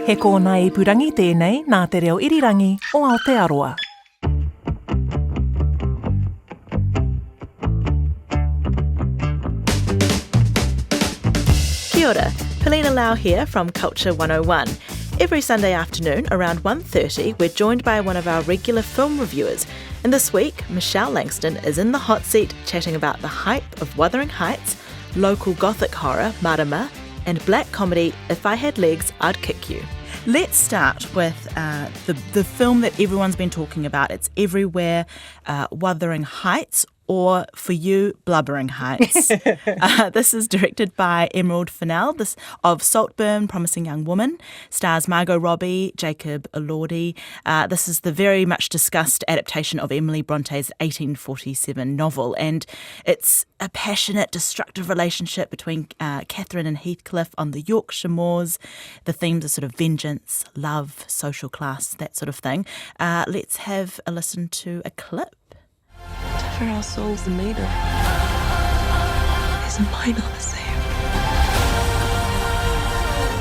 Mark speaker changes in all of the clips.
Speaker 1: He kōna ipurangi tēnei nā te reo irirangi o Aotearoa.
Speaker 2: Kia ora, Helena Lau here from Culture 101. Every Sunday afternoon around 1:30 we're joined by one of our regular film reviewers. And this week, Michelle Langstone is in the hot seat chatting about the hype of Wuthering Heights, local gothic horror, Mārama, and black comedy, If I Had Legs, I'd Kick You.
Speaker 3: Let's start with the film that everyone's been talking about. It's everywhere, Wuthering Heights, or for you, Blubbering Heights. This is directed by Emerald Fennell, this of Saltburn, Promising Young Woman, stars Margot Robbie, Jacob Elordi. This is the very much discussed adaptation of Emily Bronte's 1847 novel, and it's a passionate, destructive relationship between Catherine and Heathcliff on the Yorkshire moors. The themes are sort of vengeance, love, social class, that sort of thing. Let's have a listen to a clip.
Speaker 4: Whatever our souls are made of, isn't mine all the same?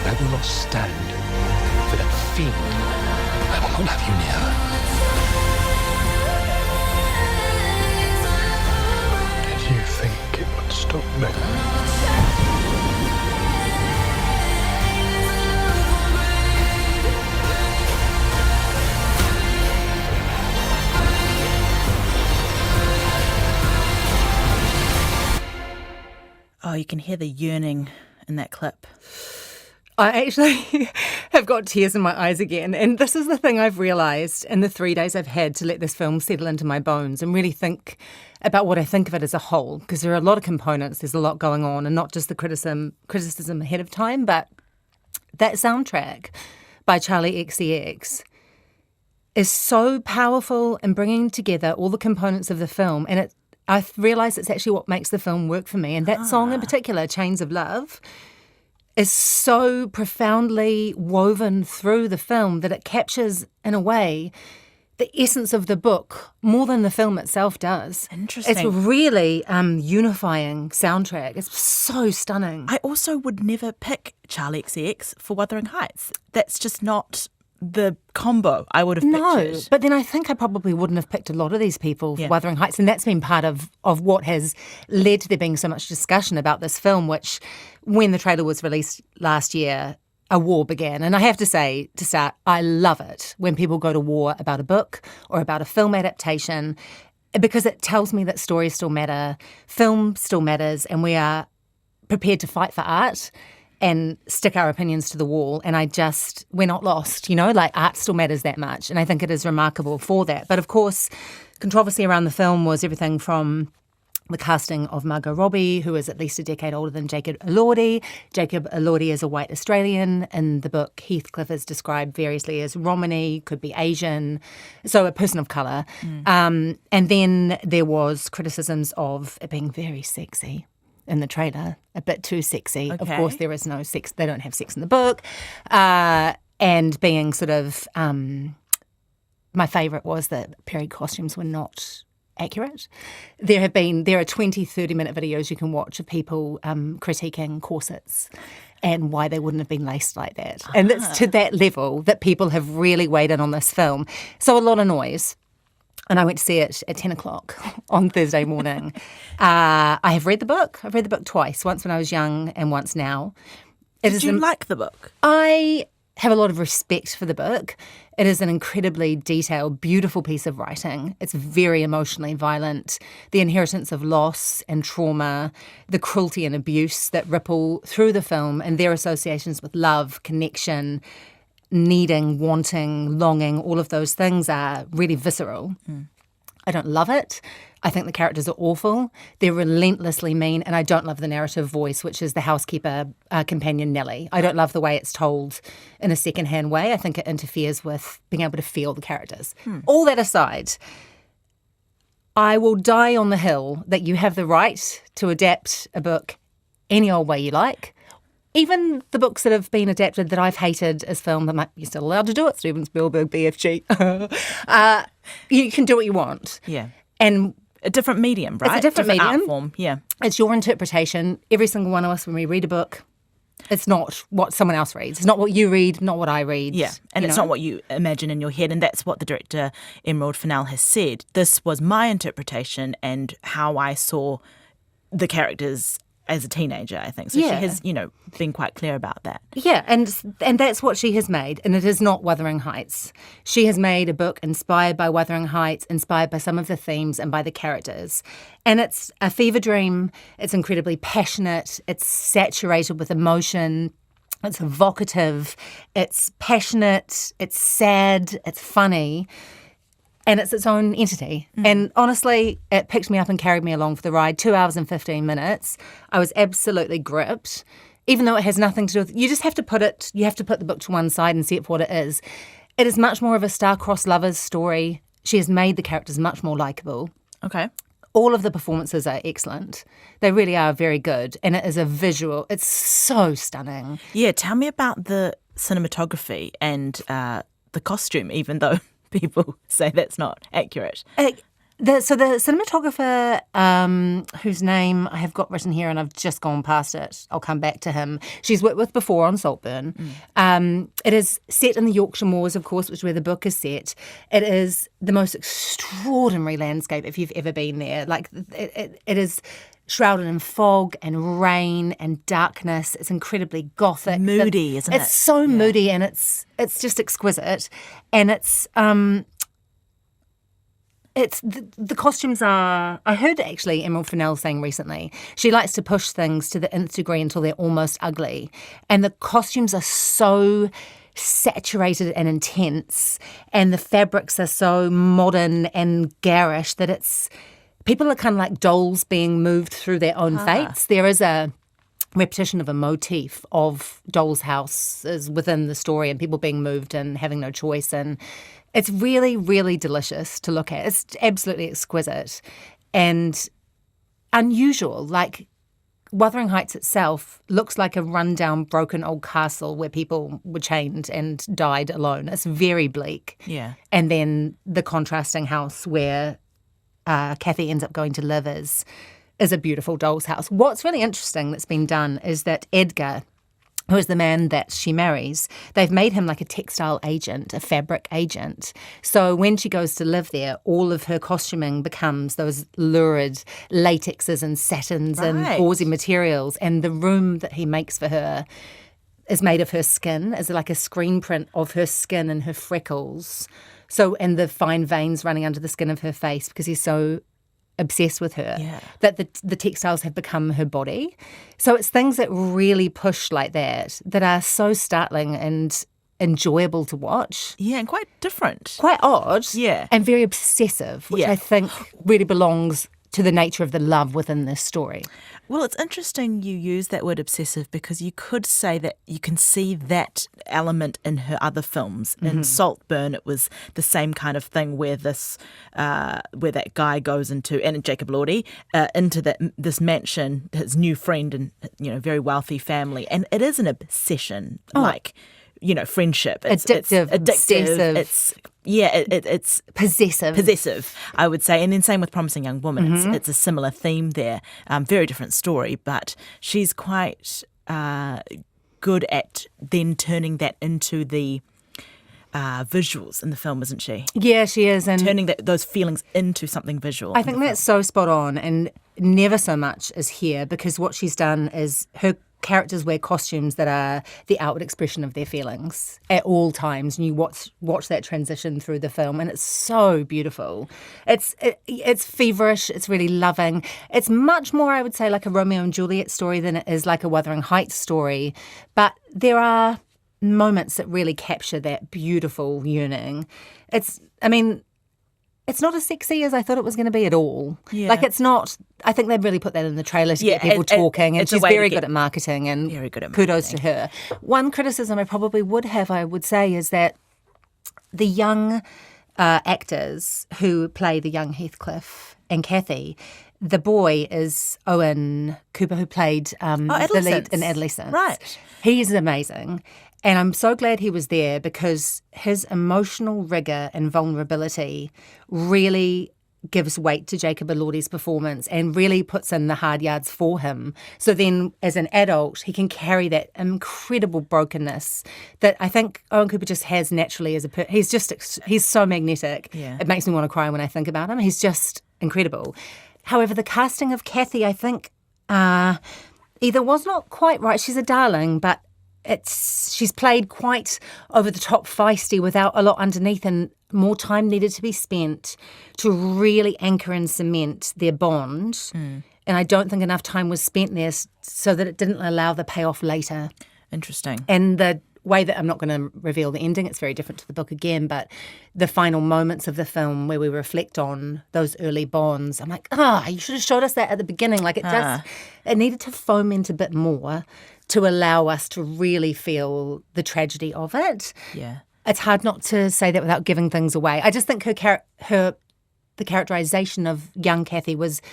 Speaker 5: I will not stand for that fiend. I will not have you near her. Did you think it would stop me?
Speaker 3: Oh, you can hear the yearning in that clip.
Speaker 6: I actually have got tears in my eyes again. And this is the thing I've realised in the 3 days I've had to let this film settle into my bones and really think about what I think of it as a whole. Because there are a lot of components, there's a lot going on, and not just the criticism ahead of time, but that soundtrack by Charlie XCX is so powerful in bringing together all the components of the film. And I've realised it's actually what makes the film work for me. And that song in particular, Chains of Love, is so profoundly woven through the film that it captures, in a way, the essence of the book more than the film itself does.
Speaker 3: Interesting.
Speaker 6: It's a really unifying soundtrack. It's so stunning.
Speaker 3: I also would never pick Charlie XCX for Wuthering Heights. That's just not the combo I would have pictured.
Speaker 6: No, but then I think I probably wouldn't have picked a lot of these people for Wuthering Heights, and that's been part of what has led to there being so much discussion about this film, which, when the trailer was released last year, a war began. And I have to say, to start, I love it when people go to war about a book or about a film adaptation, because it tells me that stories still matter, film still matters, and we are prepared to fight for art and stick our opinions to the wall. And we're not lost, like art still matters that much. And I think it is remarkable for that. But of course, controversy around the film was everything from the casting of Margot Robbie, who is at least a decade older than Jacob Elordi. Jacob Elordi is a white Australian. In the book, Heathcliff is described variously as Romany, could be Asian, so a person of colour. And then there was criticisms of it being very sexy in the trailer, a bit too sexy.
Speaker 3: Okay.
Speaker 6: Of course, there is no sex. They don't have sex in the book. And being sort of, my favourite was that period costumes were not accurate. There are 20, 30-minute videos you can watch of people critiquing corsets and why they wouldn't have been laced like that. And it's to that level that people have really weighed in on this film. So a lot of noise. And I went to see it at 10 o'clock on Thursday morning. I have read the book. I've read the book twice, once when I was young and once now.
Speaker 3: Did you like the book?
Speaker 6: I have a lot of respect for the book. It is an incredibly detailed, beautiful piece of writing. It's very emotionally violent. The inheritance of loss and trauma, the cruelty and abuse that ripple through the film, and their associations with love, connection, needing, wanting, longing, all of those things are really visceral. I don't love it. I think the characters are awful. They're relentlessly mean, and I don't love the narrative voice, which is the housekeeper companion Nellie. I don't love the way it's told in a second-hand way. I think it interferes with being able to feel the characters. All that aside, I will die on the hill that you have the right to adapt a book any old way you like. Even the books that have been adapted that I've hated as film, you're still allowed to do it, Steven Spielberg, BFG. You can do what you want.
Speaker 3: Yeah.
Speaker 6: And
Speaker 3: a different medium, right?
Speaker 6: It's a different medium.
Speaker 3: Art form, yeah.
Speaker 6: It's your interpretation. Every single one of us, when we read a book, It's not what someone else reads. It's not what you read, not what I read.
Speaker 2: Yeah, and it's not what you imagine in your head. And that's what the director, Emerald Fennell, has said. This was my interpretation and how I saw the characters as a teenager, I think. So she has, been quite clear about that.
Speaker 6: Yeah, and that's what she has made, and it is not Wuthering Heights. She has made a book inspired by Wuthering Heights, inspired by some of the themes and by the characters. And it's a fever dream. It's incredibly passionate. It's saturated with emotion. It's evocative. It's passionate. It's sad. It's funny. And it's its own entity. And honestly, it picked me up and carried me along for the ride. 2 hours and 15 minutes. I was absolutely gripped, even though it has nothing to do with... You just have to put the book to one side and see it for what it is. It is much more of a star-crossed lovers story. She has made the characters much more likeable.
Speaker 2: Okay.
Speaker 6: All of the performances are excellent. They really are very good. And it is a visual... It's so stunning.
Speaker 2: Yeah, tell me about the cinematography and the costume, even though... people say that's not accurate.
Speaker 6: The cinematographer, whose name I have got written here and I've just gone past it, I'll come back to him. She's worked with before on Saltburn. It is set in the Yorkshire Moors, of course, which is where the book is set. It is the most extraordinary landscape if you've ever been there. Like it is shrouded in fog and rain and darkness. It's incredibly gothic.
Speaker 2: Moody, isn't it?
Speaker 6: It's so moody and it's just exquisite. And it's the costumes are... I heard actually Emerald Fennell saying recently, she likes to push things to the nth degree until they're almost ugly. And the costumes are so saturated and intense and the fabrics are so modern and garish that it's... People are kind of like dolls being moved through their own fates. There is a repetition of a motif of dolls' houses within the story and people being moved and having no choice. And it's really, really delicious to look at. It's absolutely exquisite and unusual. Like Wuthering Heights itself looks like a rundown, broken old castle where people were chained and died alone. It's very bleak.
Speaker 2: Yeah.
Speaker 6: And then the contrasting house where... Kathy ends up going to live is a beautiful doll's house. What's really interesting that's been done is that Edgar, who is the man that she marries, they've made him like a textile agent, a fabric agent. So when she goes to live there, all of her costuming becomes those lurid latexes and satins and gauzy materials. And the room that he makes for her is made of her skin, is like a screen print of her skin and her freckles. So, and the fine veins running under the skin of her face because he's so obsessed with her that the textiles have become her body. So it's things that really push like that are so startling and enjoyable to watch.
Speaker 2: Yeah, and quite different.
Speaker 6: Quite odd.
Speaker 2: Yeah.
Speaker 6: And very obsessive, which I think really belongs to the nature of the love within this story.
Speaker 2: Well, it's interesting you use that word obsessive because you could say that you can see that element in her other films. In Saltburn, it was the same kind of thing where where that guy goes into, and Jacob Lordy, into this mansion, his new friend and very wealthy family, and it is an obsession, like friendship. It's
Speaker 6: addictive, obsessive.
Speaker 2: It's
Speaker 6: possessive,
Speaker 2: I would say. And then same with Promising Young Woman. It's a similar theme there. Very different story, but she's quite good at then turning that into the visuals in the film, isn't she?
Speaker 6: Yeah, she is. And
Speaker 2: turning those feelings into something visual.
Speaker 6: I think that's so spot on, and never so much as here, because what she's done is her characters wear costumes that are the outward expression of their feelings at all times, and you watch that transition through the film, and it's so beautiful. It's feverish, it's really loving. It's much more, I would say, like a Romeo and Juliet story than it is like a Wuthering Heights story, but there are moments that really capture that beautiful yearning. It's not as sexy as I thought it was going to be at all. Yeah. Like, it's not... I think they've really put that in the trailer to get people talking, and she's very good at marketing, and
Speaker 2: very good at
Speaker 6: kudos to her. One criticism I probably would have, I would say, is that the young actors who play the young Heathcliff and Kathy, the boy is Owen Cooper, who played the lead in Adolescence.
Speaker 2: Right.
Speaker 6: He is amazing. And I'm so glad he was there because his emotional rigour and vulnerability really gives weight to Jacob Elordi's performance and really puts in the hard yards for him. So then as an adult, he can carry that incredible brokenness that I think Owen Cooper just has naturally as a he's so magnetic.
Speaker 3: Yeah.
Speaker 6: It makes me want to cry when I think about him. He's just incredible. However, the casting of Kathy, I think, either was not quite right. She's a darling, but she's played quite over the top feisty without a lot underneath, and more time needed to be spent to really anchor and cement their bond. And I don't think enough time was spent there so that it didn't allow the payoff later.
Speaker 3: Interesting.
Speaker 6: And the way that I'm not going to reveal the ending, it's very different to the book again, but the final moments of the film where we reflect on those early bonds, I'm like, you should have showed us that at the beginning. Like it needed to foment a bit more to allow us to really feel the tragedy of it.
Speaker 3: Yeah.
Speaker 6: It's hard not to say that without giving things away. I just think the characterization of young Kathy was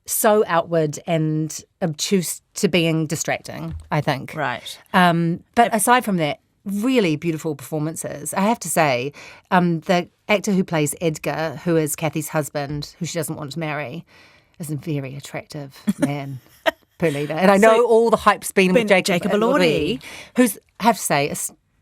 Speaker 6: so outward and obtuse to being distracting, I think.
Speaker 3: Right.
Speaker 6: But aside from that, really beautiful performances. I have to say, the actor who plays Edgar, who is Kathy's husband, who she doesn't want to marry, is a very attractive man. Perlita. And I know all the hype's been with Jacob Elordi, who's, I have to say,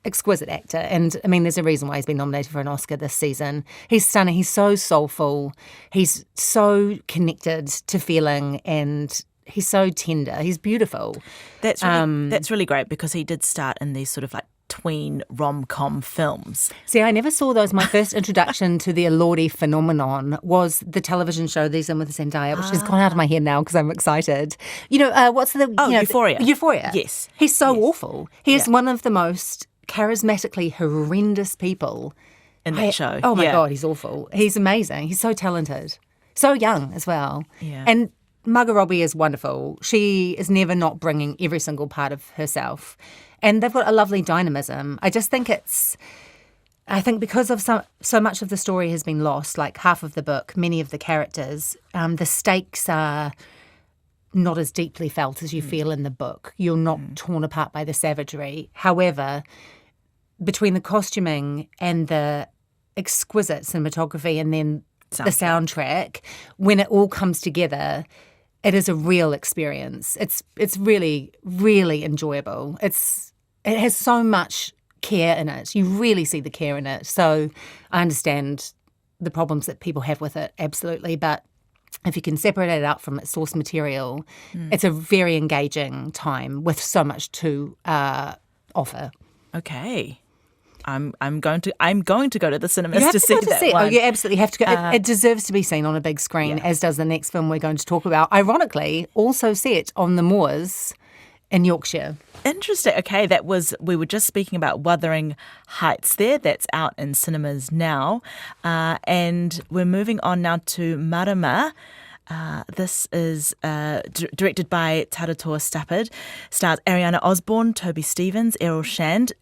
Speaker 6: exquisite actor. And I mean, there's a reason why he's been nominated for an Oscar this season. He's stunning. He's so soulful. He's so connected to feeling, and he's so tender. He's beautiful.
Speaker 3: That's really great, because he did start in these sort of like tween rom-com films.
Speaker 6: See, I never saw those. My first introduction to the Elordi phenomenon was the television show These In With Zendaya, which has gone out of my head now because I'm excited. What's the...
Speaker 3: Euphoria.
Speaker 6: Euphoria.
Speaker 3: Yes.
Speaker 6: He's so awful. He is one of the most charismatically horrendous people
Speaker 3: in that show.
Speaker 6: Oh my God, he's awful. He's amazing. He's so talented. So young as well.
Speaker 3: Yeah.
Speaker 6: And Margot Robbie is wonderful. She is never not bringing every single part of herself. And they've got a lovely dynamism. I just think because of so much of the story has been lost, like half of the book, many of the characters, the stakes are not as deeply felt as you feel in the book. You're not torn apart by the savagery. However, between the costuming and the exquisite cinematography and then the soundtrack, when it all comes together, it is a real experience. It's really, really enjoyable. It has so much care in it. You really see the care in it. So I understand the problems that people have with it, absolutely. But if you can separate it out from its source material, it's a very engaging time with so much to offer.
Speaker 3: Okay. I'm going to go to the cinemas to see that one.
Speaker 6: Oh, you absolutely have to go. It deserves to be seen on a big screen, as does the next film we're going to talk about. Ironically, also set on the moors in Yorkshire.
Speaker 3: Interesting. Okay, we were just speaking about Wuthering Heights there. That's out in cinemas now. And we're moving on now to Mārama. This is directed by Taratoa Stappard, stars Ariana Osborne, Toby Stevens, Errol Shand.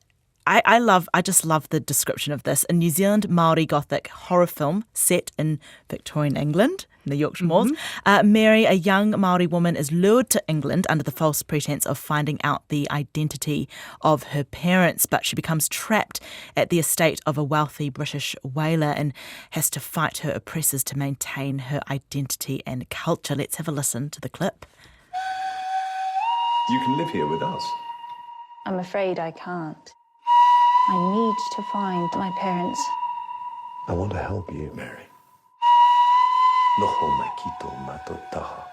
Speaker 3: I just love the description of this. A New Zealand Māori gothic horror film set in Victorian England, in the Yorkshire Moors. Mary, a young Māori woman, is lured to England under the false pretense of finding out the identity of her parents, but she becomes trapped at the estate of a wealthy British whaler and has to fight her oppressors to maintain her identity and culture. Let's have a listen to the clip.
Speaker 7: You can live here with us.
Speaker 8: I'm afraid I can't. I need to find my parents.
Speaker 7: I want to help you, Mary. Noho mai kito mato taha.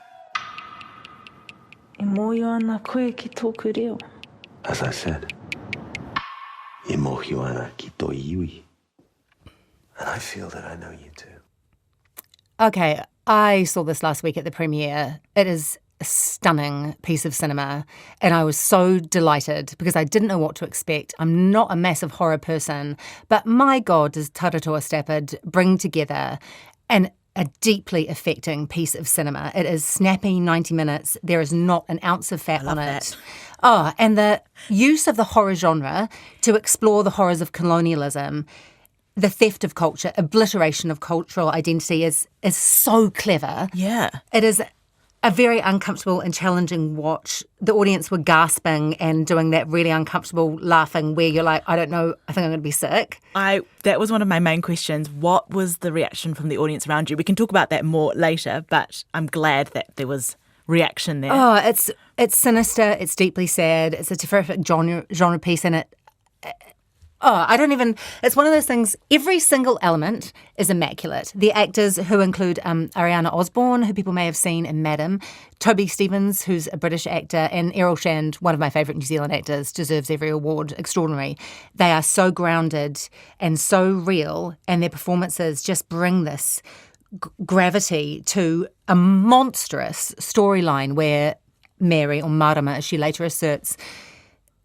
Speaker 8: E moio ana koe ki tōku reo.
Speaker 7: As I said, e mohio ana ki tō iwi. And I feel that I know you too.
Speaker 6: Okay, I saw this last week at the premiere. It is a stunning piece of cinema, and I was so delighted because I didn't know what to expect. I'm not a massive horror person, but my God, does Taratoa Stappard bring together a deeply affecting piece of cinema. It is snappy, 90 minutes. There is not an ounce of fat on it. Oh, and the use of the horror genre to explore the horrors of colonialism, the theft of culture, obliteration of cultural identity is so clever.
Speaker 3: Yeah.
Speaker 6: It is a very uncomfortable and challenging watch. The audience were gasping and doing that really uncomfortable laughing where you're like, I don't know, I think I'm going to be sick.
Speaker 2: That was one of my main questions. What was the reaction from the audience around you? We can talk about that more later, but I'm glad that there was reaction there.
Speaker 6: Oh, it's sinister, it's deeply sad, it's a terrific genre piece, and it's one of those things, every single element is immaculate. The actors, who include Ariana Osborne, who people may have seen in Madam, Toby Stephens, who's a British actor, and Errol Shand, one of my favourite New Zealand actors, deserves every award, extraordinary. They are so grounded and so real, and their performances just bring this gravity to a monstrous storyline where Mary, or Mārama as she later asserts,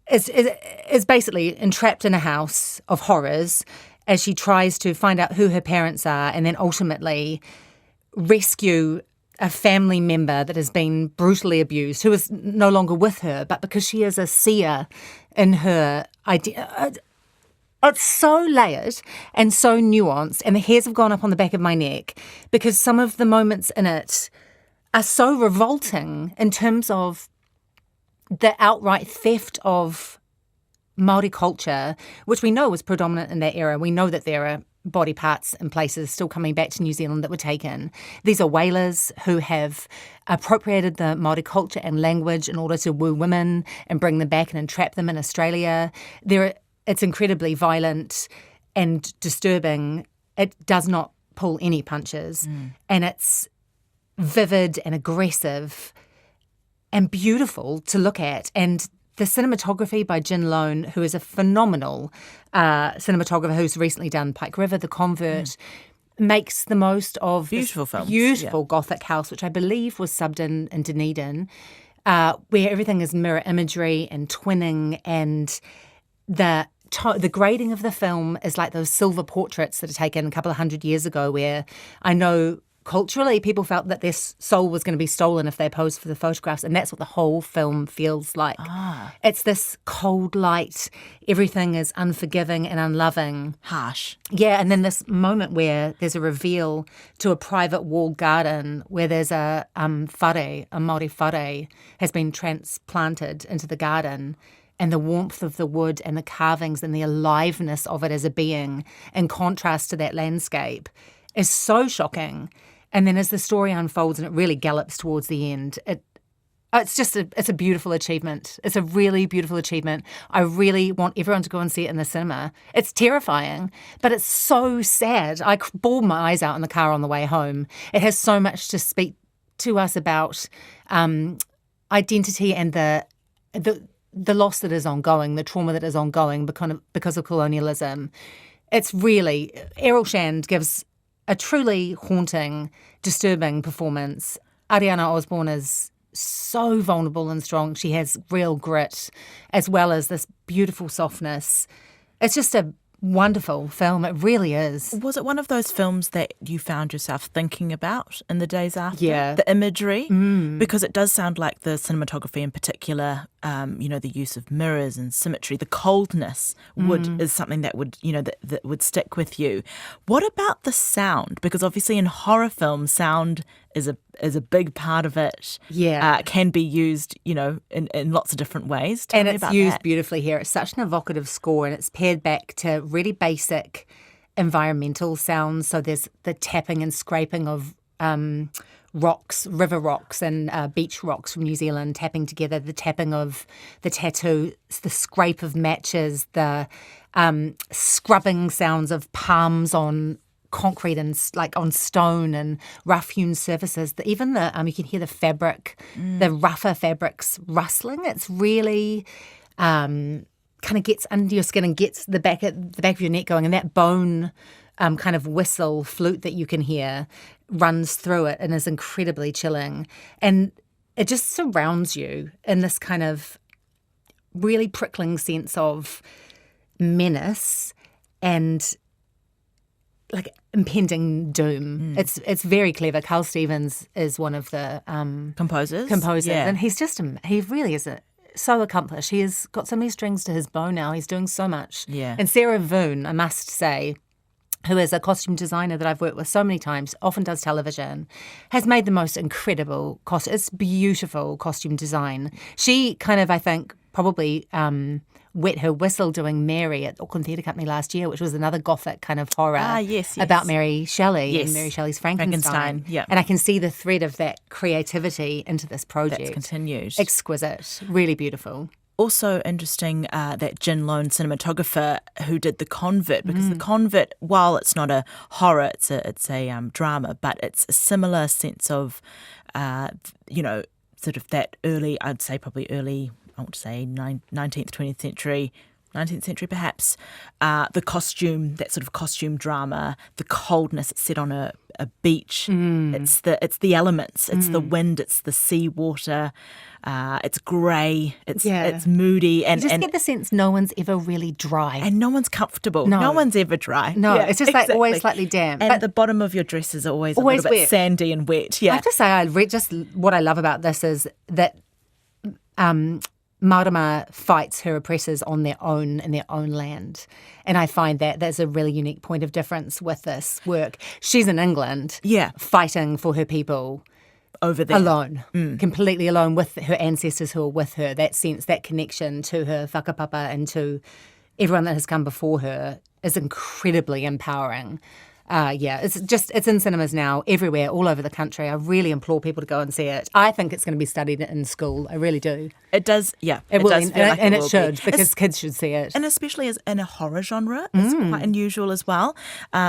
Speaker 6: is basically entrapped in a house of horrors as she tries to find out who her parents are and then ultimately rescue a family member that has been brutally abused, who is no longer with her, but because she is a seer in her idea. It's so layered and so nuanced, and the hairs have gone up on the back of my neck because some of the moments in it are so revolting in terms of the outright theft of Māori culture, which we know was predominant in that era. We know that there are body parts and places still coming back to New Zealand that were taken. These are whalers who have appropriated the Māori culture and language in order to woo women and bring them back and entrap them in Australia. It's incredibly violent and disturbing. It does not pull any punches. And it's vivid and aggressive and beautiful to look at. And the cinematography by Jin Lone, who is a phenomenal cinematographer who's recently done Pike River, The Convert, makes the most of
Speaker 2: Beautiful films.
Speaker 6: Beautiful gothic house, which I believe was subbed in Dunedin, where everything is mirror imagery and twinning, and the grading of the film is like those silver portraits that are taken a couple of 100 years ago, where I know culturally people felt that their soul was going to be stolen if they posed for the photographs, and that's what the whole film feels like. It's this cold light, everything is unforgiving and unloving.
Speaker 2: Harsh.
Speaker 6: Yeah, and then this moment where there's a reveal to a private walled garden where there's a whare, a Māori whare, has been transplanted into the garden, and the warmth of the wood and the carvings and the aliveness of it as a being in contrast to that landscape is so shocking. And then as the story unfolds and it really gallops towards the end, it's a beautiful achievement. It's a really beautiful achievement. I really want everyone to go and see it in the cinema. It's terrifying, but it's so sad. I bawled my eyes out in the car on the way home. It has so much to speak to us about identity and the loss that is ongoing, the trauma that is ongoing because of colonialism. It's really, Errol Shand gives a truly haunting, disturbing performance. Ariana Osborne is so vulnerable and strong. She has real grit as well as this beautiful softness. It's just a wonderful film. It really is.
Speaker 2: Was it one of those films that you found yourself thinking about in the days after?
Speaker 6: Yeah.
Speaker 2: The imagery? Because it does sound like the cinematography in particular, the use of mirrors and symmetry, the coldness is something that would, that would stick with you. What about the sound? Because obviously in horror films, sound is a big part of it.
Speaker 6: Yeah.
Speaker 2: Can be used, in lots of different ways. Tell
Speaker 6: and
Speaker 2: me
Speaker 6: it's
Speaker 2: about
Speaker 6: used
Speaker 2: that.
Speaker 6: beautifully here. It's such an evocative score, and it's paired back to really basic environmental sounds. So there's the tapping and scraping of rocks, river rocks and beach rocks from New Zealand tapping together, the tapping of the tattoo, the scrape of matches, the scrubbing sounds of palms on concrete and like on stone and rough-hewn surfaces. Even you can hear the fabric, the rougher fabrics rustling. It's really kind of gets under your skin and gets the back of your neck going, and that bone kind of whistle flute that you can hear runs through it and is incredibly chilling. And it just surrounds you in this kind of really prickling sense of menace and like impending doom. It's very clever. Carl Stevens is one of the
Speaker 2: composers,
Speaker 6: and he really is so accomplished. He has got so many strings to his bow now. He's doing so much.
Speaker 2: Yeah.
Speaker 6: And Sarah Voon, I must say, who is a costume designer that I've worked with so many times, often does television, has made the most incredible It's beautiful costume design. She kind of, I think, probably wet her whistle doing Mary at Auckland Theatre Company last year, which was another gothic kind of horror
Speaker 3: yes.
Speaker 6: about Mary Shelley
Speaker 3: Yes.
Speaker 6: and Mary Shelley's Frankenstein.
Speaker 3: Yeah.
Speaker 6: And I can see the thread of that creativity into this project.
Speaker 3: That's continued.
Speaker 6: Exquisite, really beautiful.
Speaker 3: Also interesting that Jin Lone cinematographer who did The Convert, because The Convert, while it's not a horror, it's a drama, but it's a similar sense of, sort of that early, I'd say probably early, I want to say 19th, 20th century, 19th century perhaps, the costume, that sort of costume drama, the coldness, it's set on a beach, it's the elements, it's the wind, it's the sea water, it's grey, it's moody, and
Speaker 6: you just get the sense no one's ever really dry.
Speaker 3: And no one's comfortable.
Speaker 6: No.
Speaker 3: No one's ever dry.
Speaker 6: No,
Speaker 3: Yeah,
Speaker 6: it's just like always slightly damp.
Speaker 3: And
Speaker 6: But
Speaker 3: the bottom of your dress is always a
Speaker 6: always
Speaker 3: little bit
Speaker 6: wet.
Speaker 3: sandy and wet.
Speaker 6: I
Speaker 3: Yeah.
Speaker 6: have to say, just what I love about this is that Mārama fights her oppressors in their own land. And I find that that's a really unique point of difference with this work. She's in England fighting for her people
Speaker 3: Over there.
Speaker 6: alone, completely alone with her ancestors who are with her. That sense, that connection to her whakapapa and to everyone that has come before her is incredibly empowering. It's in cinemas now, everywhere, all over the country. I really implore people to go and see it. I think it's going to be studied in school. I really do.
Speaker 3: It does, yeah.
Speaker 6: It will,
Speaker 3: does feel like
Speaker 6: and it
Speaker 3: will
Speaker 6: should,
Speaker 3: be.
Speaker 6: because kids should see it.
Speaker 3: And especially as in a horror genre, it's quite unusual as well.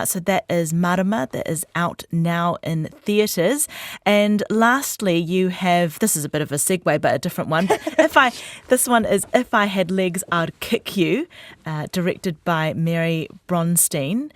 Speaker 3: So that is Mārama, that is out now in theatres. And lastly, you have, this is a bit of a segue, but a different one. But this one is If I Had Legs, I'd Kick You, directed by Mary Bronstein.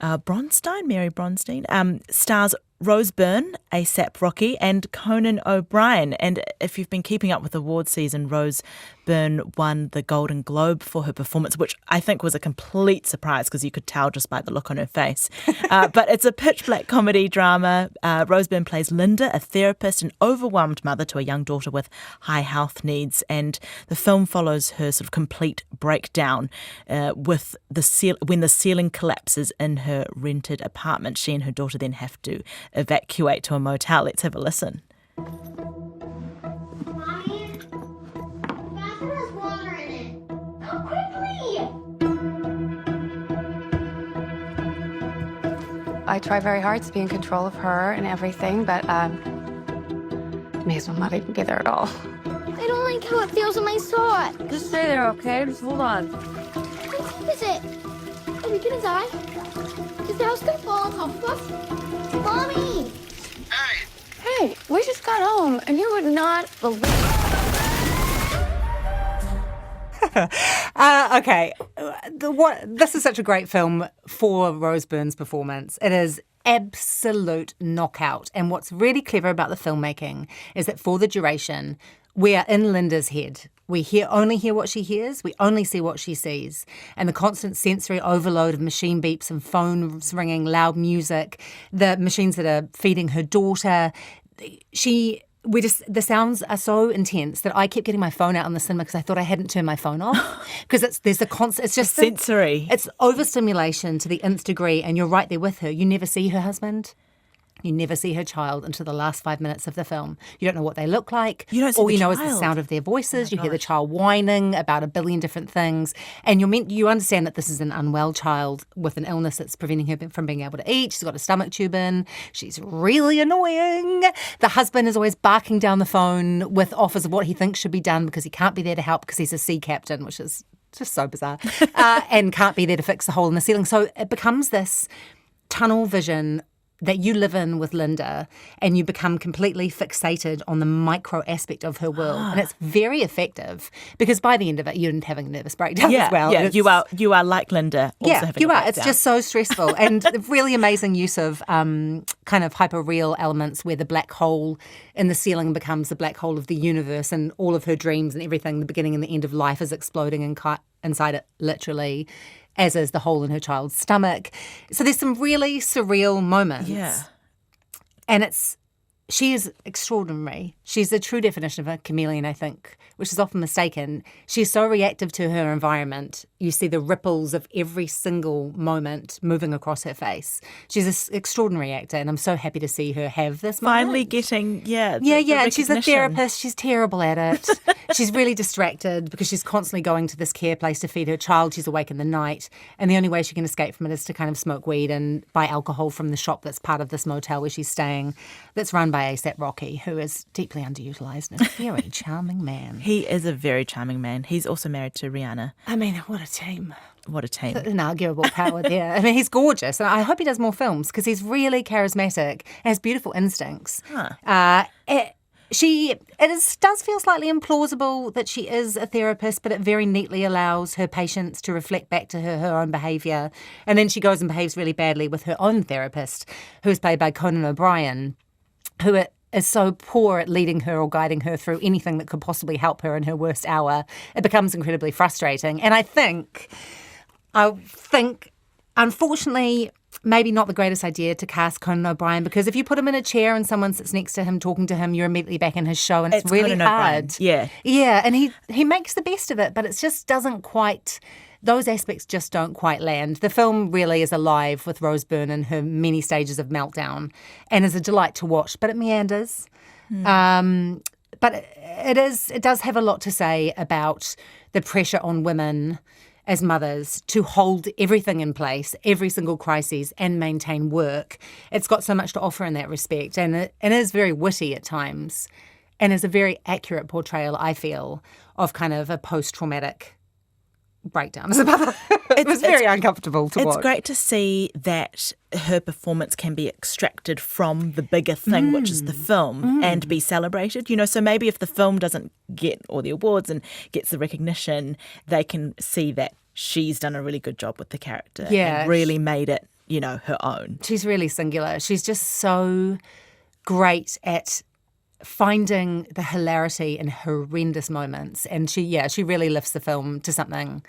Speaker 3: Mary Bronstein, stars Rose Byrne, A$AP Rocky, and Conan O'Brien. And if you've been keeping up with award season, Rose Byrne won the Golden Globe for her performance, which I think was a complete surprise because you could tell just by the look on her face. But it's a pitch black comedy drama. Rose Byrne plays Linda, a therapist and overwhelmed mother to a young daughter with high health needs. And the film follows her sort of complete breakdown with when the ceiling collapses in her rented apartment. She and her daughter then have to evacuate to a motel. Let's have a listen.
Speaker 9: Mommy, the bathroom has water in it. Go quickly!
Speaker 10: I try very hard to be in control of her and everything, but may as well not even be there at all.
Speaker 9: I don't like how it feels on my sock.
Speaker 10: Just stay there, okay? Just hold on.
Speaker 9: How deep is it? Are we gonna die? Is the house gonna fall on top of us? Mommy!
Speaker 10: Hey, we just got home, and you would not believe.
Speaker 6: Okay, this is such a great film for Rose Byrne's performance. It is absolute knockout. And what's really clever about the filmmaking is that for the duration, we are in Linda's head. We only hear what she hears. We only see what she sees. And the constant sensory overload of machine beeps and phones ringing, loud music, the machines that are feeding her daughter. The sounds are so intense that I kept getting my phone out in the cinema because I thought I hadn't turned my phone off. Because there's a constant, it's just
Speaker 3: sensory.
Speaker 6: It's overstimulation to the nth degree, and you're right there with her. You never see her husband. You never see her child until the last 5 minutes of the film. You don't know what they look like.
Speaker 3: You don't see
Speaker 6: All
Speaker 3: the
Speaker 6: you know is
Speaker 3: child.
Speaker 6: the sound of their voices. You hear the child whining about a billion different things. And you understand that this is an unwell child with an illness that's preventing her from being able to eat. She's got a stomach tube in. She's really annoying. The husband is always barking down the phone with offers of what he thinks should be done because he can't be there to help because he's a sea captain, which is just so bizarre, and can't be there to fix the hole in the ceiling. So it becomes this tunnel vision that you live in with Linda, and you become completely fixated on the micro aspect of her world. And it's very effective because by the end of it, you're having a nervous breakdown as well.
Speaker 3: Yeah, you are like Linda. Also having
Speaker 6: you
Speaker 3: a
Speaker 6: are.
Speaker 3: breakdown.
Speaker 6: It's just so stressful. And the really amazing use of kind of hyper-real elements where the black hole in the ceiling becomes the black hole of the universe, and all of her dreams and everything, the beginning and the end of life is exploding inside it, literally, as is the hole in her child's stomach. So there's some really surreal moments.
Speaker 3: Yeah.
Speaker 6: And she is extraordinary. She's the true definition of a chameleon, I think, which is often mistaken. She's so reactive to her environment you see the ripples of every single moment moving across her face. She's an extraordinary actor, and I'm so happy to see her have this
Speaker 3: Finally
Speaker 6: moment.
Speaker 3: getting, the
Speaker 6: and she's a
Speaker 3: recognition.
Speaker 6: therapist. She's terrible at it. She's really distracted because she's constantly going to this care place to feed her child. She's awake in the night, and the only way she can escape from it is to kind of smoke weed and buy alcohol from the shop that's part of this motel where she's staying, that's run by A$AP Rocky, who is deeply underutilised and a very charming man.
Speaker 3: He is a very charming man. He's also married to Rihanna.
Speaker 6: I mean, what a team.
Speaker 3: What a team.
Speaker 6: Inarguable power there. I mean, he's gorgeous. And I hope he does more films because he's really charismatic and has beautiful instincts. It does feel slightly implausible that she is a therapist, but it very neatly allows her patients to reflect back to her own behaviour. And then she goes and behaves really badly with her own therapist, who is played by Conan O'Brien, who is so poor at leading her or guiding her through anything that could possibly help her in her worst hour. It becomes incredibly frustrating. And I think, unfortunately, maybe not the greatest idea to cast Conan O'Brien, because if you put him in a chair and someone sits next to him talking to him, you're immediately back in his show, and it's really
Speaker 3: Conan O'Brien.
Speaker 6: hard.
Speaker 3: Yeah,
Speaker 6: and he makes the best of it, but it just doesn't quite. Those aspects just don't quite land. The film really is alive with Rose Byrne and her many stages of meltdown, and is a delight to watch, but it meanders. But it does have a lot to say about the pressure on women as mothers to hold everything in place, every single crisis, and maintain work. It's got so much to offer in that respect, and it is very witty at times, and is a very accurate portrayal, I feel, of kind of a post-traumatic breakdown as a mother. It was very uncomfortable to watch.
Speaker 3: It's great to see that her performance can be extracted from the bigger thing, which is the film, and be celebrated. So maybe if the film doesn't get all the awards and gets the recognition, they can see that she's done a really good job with the character and really made it, her own.
Speaker 6: She's really singular. She's just so great at finding the hilarity in horrendous moments, and she really lifts the film to something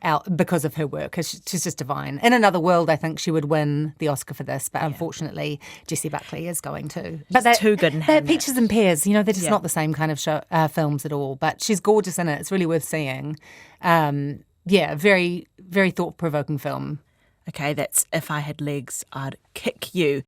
Speaker 6: out because of her work, because she's just divine. In another world, I think she would win the Oscar for this, but unfortunately Jessie Buckley is going to. But they're
Speaker 3: too good in
Speaker 6: they're peaches and pears, they're just not the same kind of show, films at all, but she's gorgeous in it. It's really worth seeing. Very, very thought-provoking film.
Speaker 3: Okay, that's If I Had Legs, I'd Kick You.